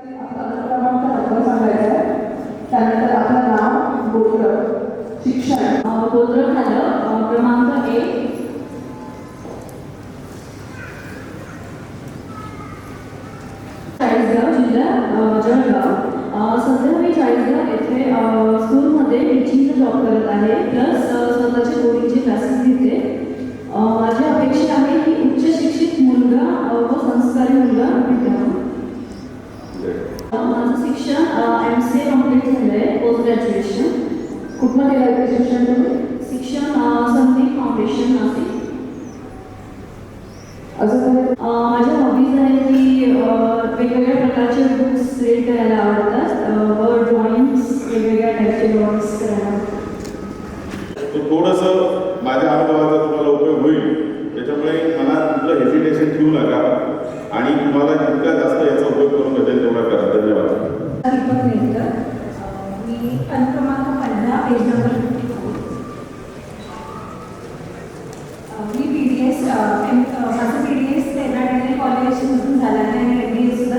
क्रमांक नंबर सांगायचा आहे. त्यानंतर आपलं नाव, गोत्र, शिक्षण. गोत्र झालं क्रमांक 1. चाळीसगाव जिल्हा जळगाव. सध्या मी चाळीसगाव येथे स्कूलमध्ये टीचिंगचा जॉब करत आहे, प्लस स्वतःचे कोडिंगचे क्लासेस घेते. माझी अपेक्षा आहे की उच्च शिक्षित मुलगा व संस्कारी मुलगा भेटावा. माझं शिक्षण MCA कम्प्लीट झालं आहे, पोस्ट ग्रॅज्युएशन. कुठलं केलं आहे ते शिक्षण तुम्ही? शिक्षण संदीप फाउंडेशन नाशिक. अजून माझ्या हॉबीज आहेत की वेगवेगळ्या प्रकारचे बुक्स रीड करायला आवडतात व ड्रॉइंग्स वेगवेगळ्या टाईपचे ड्रॉइंग्स करायला आवडतात. थोडंसं माझ्या अनुभवाचा तुम्हाला उपयोग होईल, त्याच्यामुळे मला तुमचं हेजिटेशन ठेवू नका आणि तुम्हाला जितका जास्त याचा उपयोग करून भेटेल तेवढा करा. धन्यवाद. मी क्रमांक 15 पेज नंबर 54. मी PDS माझं PDS तेनाडेली कॉलेजमधून झालं आहे आणि MDS सुद्धा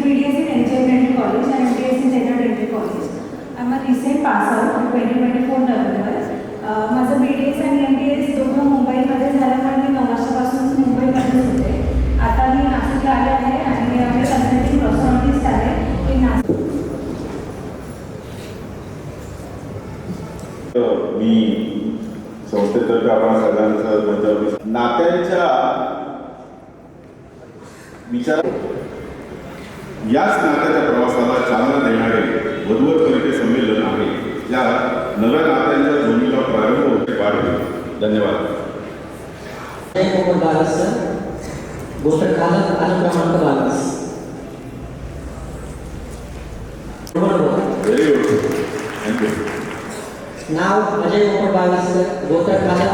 PDS इन एंजिनिअरिंग कॉलेज आणि MDS in Tenadeli college. I am a recent pass out 2024 November. माझं BDS आणि MDS दोघं मुंबईमध्ये झाल्यामुळे मी 9 वर्षापासून मुंबईमध्येच होते. आता मी नाशिकला आले आहे आणि मी कन्सल्टिंग पर्सनॅलिस्ट आहे की नाशिक. मी संस्थेतर्फे आपण सगळ्यांचं म्हणजे नात्यांच्या विचार याच नात्याच्या प्रवासाला चालना देणारे वधूवर परिचय संमेलन आहे. या नव्या नात्यांच्या जोडीला प्रारंभ होते वाढ. धन्यवाद. गोत्र खालक क्रमांक 22. Very good. थँक्यू. नाव अजय पोपट बावीसकर, गोत्र खालक,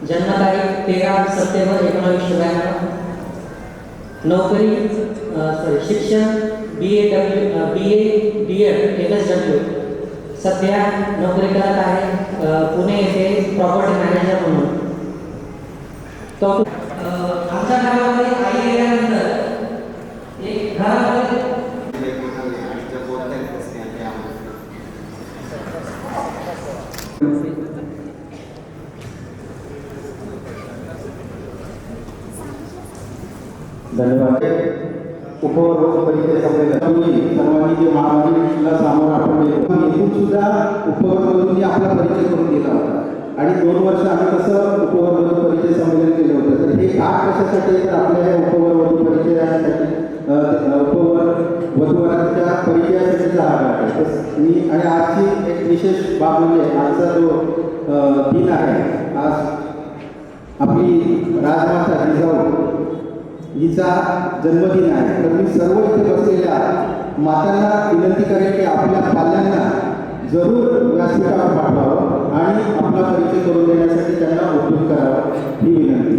जन्मतारीख 13 सप्टेंबर 1992. नोकरी शिक्षण BA DED MSW. सध्या नोकरी करत आहे पुणे येथे प्रॉपर्टी मॅनेजर म्हणून. तो आमच्या गावामध्ये आई गेल्यानंतर एक घरामध्ये धन्यवाद. उपवर्ग परिचय संमेलन सर्वांनी जे महामारीला सामोरं आपण गेलो इथून सुद्धा उपवर्गवधूंनी आपला परिचय करून दिला होता आणि 2 वर्ष आम्ही कसं उपवर्ग परिचय संमेलन केलं होतं. तर हे घाट कशासाठी तर आपल्या उपवर्ग परिचयासाठी वधूवरांच्या परिचयासाठीचा हा घाट आहे. मी आणि आजची एक विशेष बाब म्हणजे आजचा जो दिन आहे, आज आपली राजमाता जिजाऊ हिचा जन्मदिन आहे. तर मी सर्व इथे बसलेल्या मातांना विनंती करेन की आपल्या पाल्यांना जरूर व्यासपीठावर पाठवावं आणि आपला परिचय करून देण्यासाठी त्यांना उद्योग करावा ही विनंती.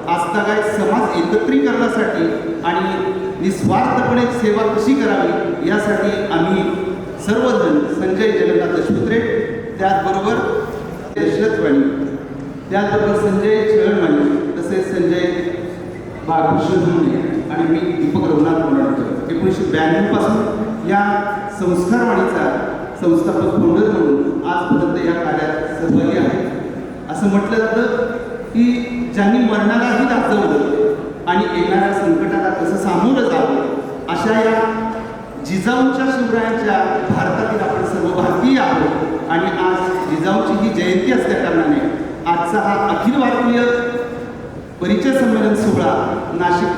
आजतागायत समाज एकत्रीकरणासाठी आणि निस्वार्थपणे सेवा कशी करावी यासाठी आम्ही सर्वजण संजय जगन्नाथ अश्वत्रे, त्याचबरोबर दशरथवाणी, त्याचबरोबर संजय छळणवाणी, तसेच संजय बाळकृष्ण धुणे आणि मी दीपक रघुनाथ मोराडकर 1992 पासून या संस्कारवाणीचा संस्थापक फाउंडर म्हणून आजपर्यंत या कार्यात सहभागी आहे. असं म्हटलं जातं की ज्यांनी मरणालाही लाजवलं आणि येणाऱ्या संकटाला कसं सामोरं जावं अशा या जिजाऊंच्या शिवरायांच्या भारतातील आपण सर्व भारतीय आहोत आणि आज जिजाऊंची ही जयंती असल्या कारणाने आजचा हा अखिल भारतीय परिचय संमेलन सोहळा नाशिक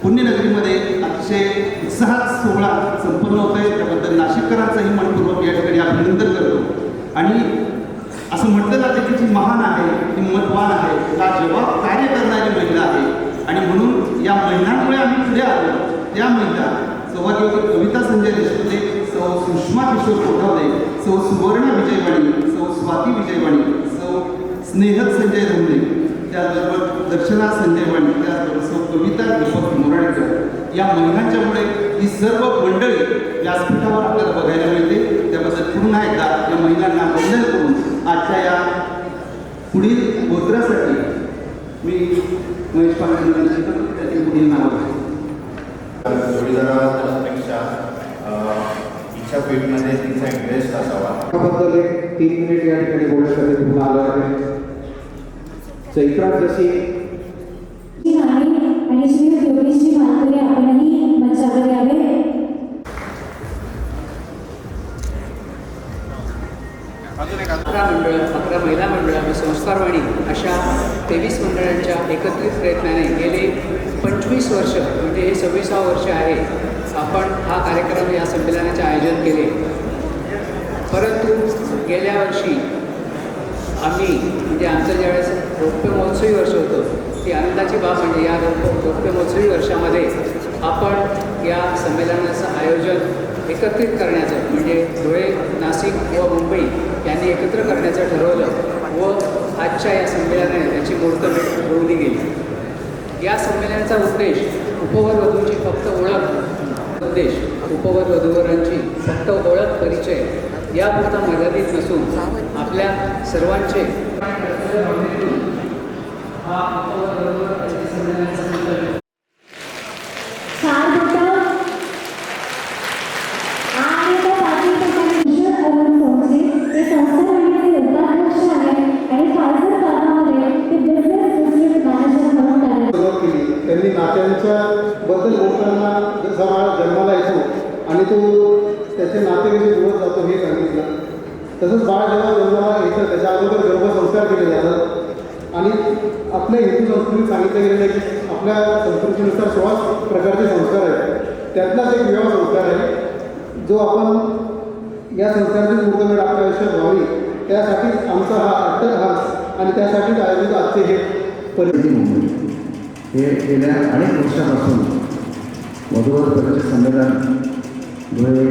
पुण्यनगरीमध्ये अतिशय उत्साहात सोहळा संपन्न होत आहे. त्याबद्दल नाशिककरांचंही मनपूर्वक या ठिकाणी अभिनंदन करतो. आणि असं म्हटलं जातं की जी महान आहे, हिंमतवान आहे, लाजवाब कार्य करणारी महिला आहे आणि म्हणून या महिलांमुळे आम्ही पुढे आलो. त्या महिला सौभाग्यवती कविता संजय देशमुखे, सौ सुषमा किशोर कोठावदे, सौ सुवर्णा विजयवाणी, सौ स्वाती विजयवाणी, सौ स्नेहल संजय धुंदे, त्याचबरोबर दर्शना संजय वाणी, त्याचबरोबर सौ कविता दीपक मोराडकर या महिलांच्यामुळे ही सर्व मंडळी व्यासपीठावर आपल्याला बघायला मिळते. त्याबद्दल पुन्हा एकदा या महिलांना वंदन करून आजच्या या पुढील गोत्रासाठी मी महेश पाटील च्या फील्डमध्ये तिचा इंटरेस्ट असावा. त्याबद्दल एक 3 मिनिट या ठिकाणी बोलण्यासाठी तुम्हाला आलं आहे. चैत्रात जशी आणि श्री योगेशजी मानकरे आपणही मंचावर यावे. 11 महिला मंडळं आणि संस्कारवाणी अशा 23 मंडळांच्या एकत्रित प्रयत्नाने गेले 25 वर्ष म्हणजे हे 26वे वर्ष आहे आपण हा कार्यक्रम या संमेलनाचे आयोजन केले. परंतु गेल्या वर्षी आम्ही म्हणजे आमचं ज्यावेळेस रौप्य महोत्सवी वर्ष होतं ती आनंदाची बाब म्हणजे या रौप्य महोत्सवी वर्षामध्ये आपण या संमेलनाचं आयोजन एकत्रित करण्याचं म्हणजे धुळे, नाशिक व मुंबई यांनी एकत्र करण्याचं ठरवलं व आजच्या या संमेलनाने त्याची मुहूर्तमेढ ठरवली गेली. या संमेलनाचा उद्देश उपवरवधूंची फक्त उपवरवधूवरांची फक्त ओळख परिचय यापुरता मर्यादित नसून आपल्या सर्वांचे हा उपवरवधूवर संमेलनाचा त्यांनी नात्यांच्या बद्दल बोलताना जसा बाळ जन्माला येतो आणि तो त्याचे नातेविषयी जुळत जातो हे सांगितलं. तसंच बाळ जेव्हा जन्माला येतं त्याच्या अगोदर गर्भसंस्कार केले जातात आणि आपल्या हिंदू संस्कृतीत सांगितलं गेलेलं आहे की आपल्या संस्कृतीनुसार 16 प्रकारचे संस्कार आहेत. त्यातलाच एक विवाह संस्कार आहे जो आपण या संस्काराची मुहूर्तमेढ आपल्या आयुष्यात व्हावी त्यासाठी आमचा हा अट्टहास आणि त्यासाठीच आयोजित आजचे हे परिस्थिती हे गेल्या अनेक वर्षापासून वधूवर परिचय संमेलन धुळे,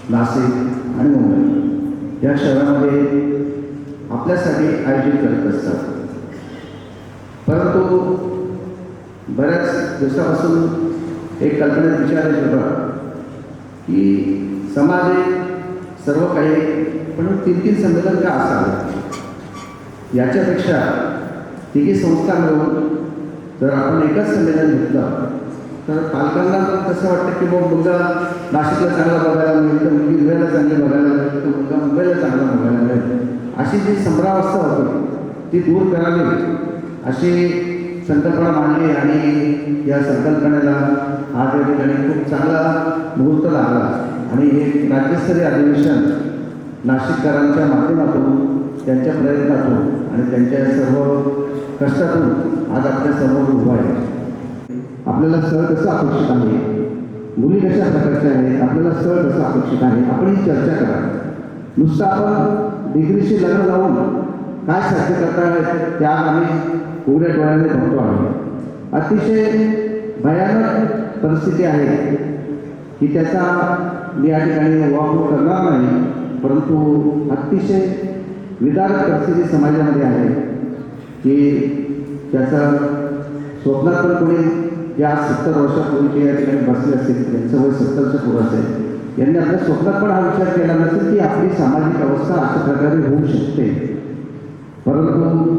नाशिक आणि मुंबई या शहरामध्ये आपल्यासाठी आयोजित करत असतात. परंतु बऱ्याच दिवसापासून एक कल्पनेत विचार येत होता की समाज सर्व काही पण 3-3 संमेलन का असावे. याच्यापेक्षा तिघी संस्था मिळून जर आपण एकच संमेलन घेतलं तर पालकांना कसं वाटतं की मग मुलगा नाशिकला चांगला बघायला मिळेल तर मुलगी धुळ्याला चांगली बघायला मिळेल तर मुलगा मुंबईला चांगला बघायला मिळेल. अशी जी संभ्रावस्था होती ती दूर करावी अशी संकल्पना मांडली आणि या संकल्पनेला आज या ठिकाणी खूप चांगला मुहूर्त लागला आणि हे राज्यस्तरीय अधिवेशन नाशिककरांच्या माध्यमातून त्यांच्या प्रयत्नातून आणि त्यांच्या सर्व कष्टातून आज आपल्या समोर उभा आहे. आपल्याला स्थळ कसं अपेक्षित आहे, मुली कशा प्रकारच्या आहेत, आपल्याला स्थळ कसं अपेक्षित आहे, आपण ही चर्चा करा. नुसतं आपण डिग्रीशी लग्न लावून काय साध्य करता आहेत त्या आम्ही उघड्या डोळ्याने बघतो आहे. अतिशय भयानक परिस्थिती आहे की त्याचा मी या ठिकाणी वापर करणार नाही, परंतु अतिशय विदारक परिस्थिती समाजामध्ये आहे की त्याचा स्वप्नात पण कोणी ज्या 70 वर्षापूर्वीचे या ठिकाणी बसले असेल त्यांचं वय 70च्या पुढं असेल यांनी आपल्या स्वप्नात पण हा विचार केला नसेल की आपली सामाजिक अवस्था अशा प्रकारे होऊ शकते. परंतु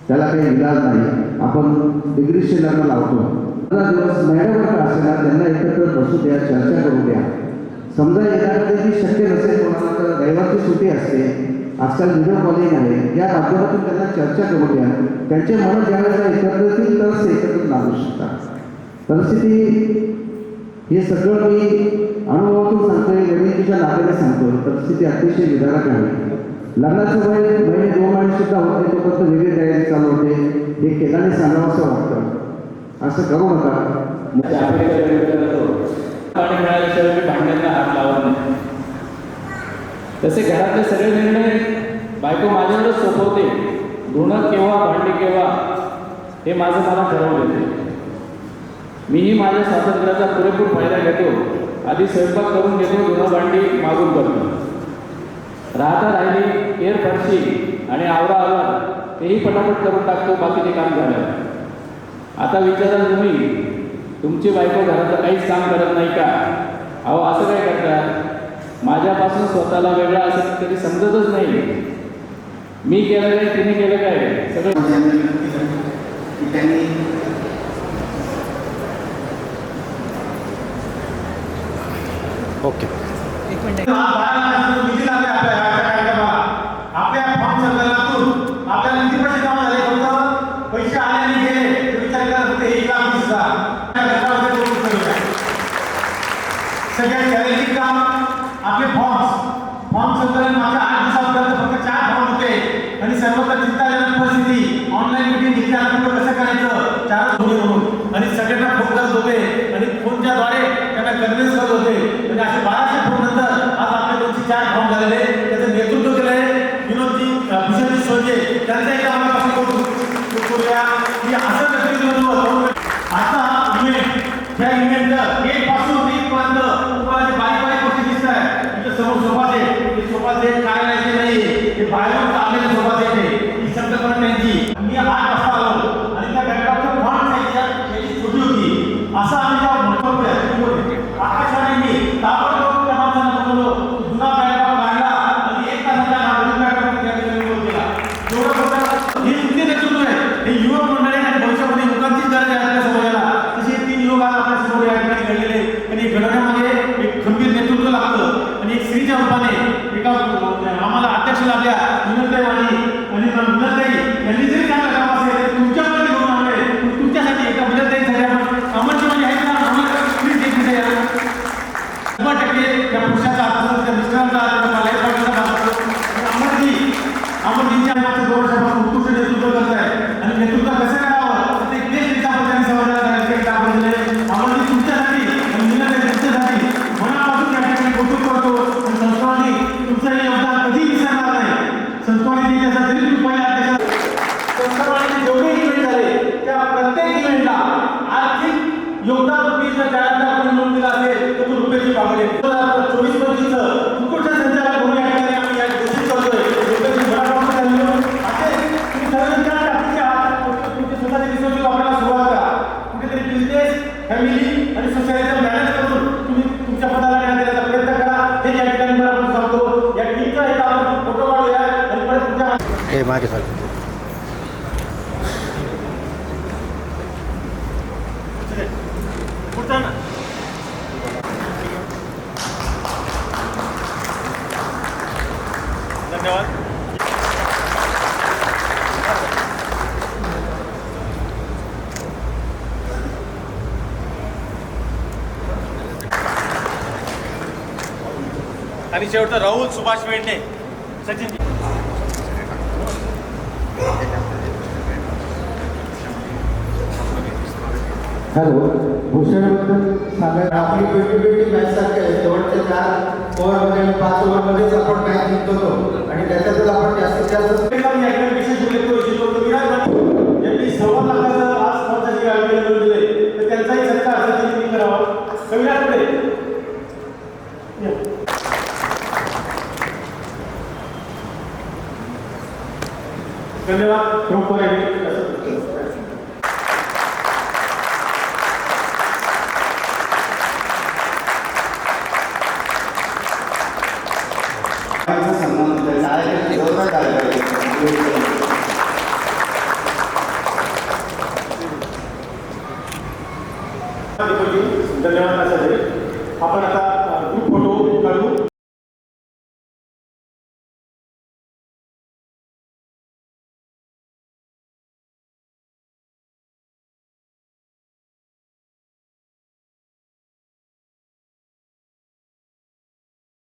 त्याला काही इलाज नाही. आपण डिग्रीशी लग्न लावतो 15 दिवस महिन्याभर का असेना त्यांना एकत्र बसू द्या, चर्चा करू द्या. समजा एखाद्या शक्य नसेल कोणाला तर रविवारची सुट्टी असते, आजकाल व्हिडिओ कॉलिंग आहे, या माध्यमातून त्यांना चर्चा करू द्या. त्यांचे मन ज्यावेळेला एकत्र येतील तरच ते एकत्र लागू शकतात. परिस्थिती हे सगळं मी अनुभवातून सांगतोय, वडिलांच्या नात्याने सांगतोय. परिस्थिती अतिशय विदारक आहे. लग्नाचं वय महिने 2 महिने सुद्धा होते तोपर्यंत वेगळी तयारी चालू होते. हे केल्याने सांगावं असं वाटतं. असं करू नका. पाणी मिळाल्याशिवाय मी भांड्यांना हात लावत नाही. तसे घरातले सगळे निर्णय बायको माझ्यावरच सोपवते. धुणं केव्हा, भांडी केव्हा हे माझं मला ठरवून देते. मीही माझ्या स्वातंत्र्याचा पुरेपूर फायदा घेतो. आधी स्वयंपाक करून घेतो, धुणं भांडी मागून करतो. राहता राहिली केर फरशी आणि आवरा तेही पटापट करून टाकतो. बाकीचे काम झालं. आता विचारा तुम्ही, तुमची बायको घरातलं काहीच काम करत नाही का? अहो असं काय करतात? माझ्यापासून स्वतःला वेगळा असेल तरी समजतच नाही. मी केलं काय, तिने केलं काय, सगळं त्यांनी ओके. उपस्थित मंडळी. निधी लागले आपल्या कार्यक्रमाला आपल्या फॉर्म संकलनातून आपल्याला किती पैसे जमा झाले फक्त पैसे आले आणि गेले विचार करा फक्त 1,20,000 सगळ्यात चॅलेंजिंग काम आपले फॉर्म संकलन मागच्या 8 दिवसापर्यंत फक्त 4 फॉर्म होते आणि सर्वत्र चिंताजनक परिस्थिती ऑनलाईन मीटिंग घेतल्यानंतर कसं करायचं 4 म्हणून आणि सगळ्यांना फोन करत होते आणि फोनच्या द्वारे त्यांना कन्व्हिन्स करत होते म्हणजे असे 1200 फोन नंतर आज आपले 204 फॉर्म झालेले त्याचं नेतृत्व केलं आहे विनोदजी भूषणजी सोनजे त्यांचा एकदा आम्हाला करूया की असं नेतृत्व आता ह्या इव्हेंटचं 1 पासून 3 पर्यंत तुम्हाला जे बारीक गोष्टी दिसत आहे तिथे समोर सोफाचे ते सोफाचे काय नाही नाही हे बाहेरून आलेले सोफाचे ही संकल्पना त्यांची मी 8 वाजता आलो आणि त्या बँकाचं फॉन्ट त्याची छोटी होती असं आम्ही जेव्हा म्हणतो आकाशवाणीने ताबडतोब त्या माणसांना बोलवलं जुना बँका काढला आणि 1 तासाच्या बँकामध्ये त्या ठिकाणी विरोध केला एवढं मोठं हे युक्ती नेतृत्व आहे हे युवक मंडळी आणि भविष्यामध्ये युवकांचीच गरज आहे आपल्या समाजाला तसे 3 युवक आज आपल्या समोर या ठिकाणी घडलेले आणि घडवण्यामध्ये एक खंबीर नेतृत्व लागतं आणि एक स्त्रीच्या रूपाने एका आम्हाला अध्यक्ष लागल्या विनंताई आणि विनंताई यांनी जरी चांगलं काम असेल तर तुमच्यामध्ये घेऊन आणले तुमच्यासाठी एका विनंताई झाल्या आम्हाला म्हणजे आहे ना आम्हाला प्लीज एक मिनिट या 100% त्या पुरुषाचा हात त्या मिस्टरांचा अमरजींच्या मागचं 2 वर्षापासून उत्कृष्ट नेतृत्व करत आहे आणि नेतृत्व कसं करावं ते बेस्ट एक्झाम्पल त्यांनी समाजाला करायचं आपण दिले अमरजी तुमच्यासाठी आणि विनंती तुमच्यासाठी मनापासून त्या ठिकाणी कौतुक करतो आणि संस्थांनी तुमचं हे योगदान कधी विसरणार नाही संस्थांनी त्याचा जरी तुम्ही पहिल्या अध्यक्ष संस्थांनी जेवढे इव्हेंट झाले त्या प्रत्येक इव्हेंटला आर्थिक योगदान तुम्ही जर त्यानंतर आपण नोंद दिला असेल तर तो रुपयाची पावले 2024-25 उत्कृष्ट संचालक म्हणून या ठिकाणी आम्ही या घोषित करतोय रुपयाची भराभर झाली असे तुम्ही सर्वजण तुमचे स्वतःचे रिसोर्सेस वापरायला सुरुवात करा कुठेतरी बिझनेस फॅमिली आणि सोसायटीचा बॅलन्स करून तुम्ही तुमच्या पदाला न्याय देण्याचा प्रयत्न करा हे या ठिकाणी मला आपण सांगतो या टीमचा एक आपण फोटो काढूया आणि परत तुमच्या माझ्या पुढचा ना धन्यवाद आणि शेवटचं राहुल सुभाष वेंडे सचिन हॅलो भूषणाबद्दल सांगायला आपली 2020 मॅच सारखे शेवटच्या 4 ओव्हरमध्ये आणि 5 ओव्हरमध्येच आपण मॅच जिंकतो आणि त्याच्यातच आपण जास्तीत जास्त विशेष उल्लेख करू इच्छितो विराट कोहली यांनी 1.25 लाखाचं आज स्पॉन्सरशिप आयोजन दिले तर त्यांचाही सत्कार असा त्यांनी करावा विराट कोहली धन्यवाद प्रॉपर धन्यवाद आपण आता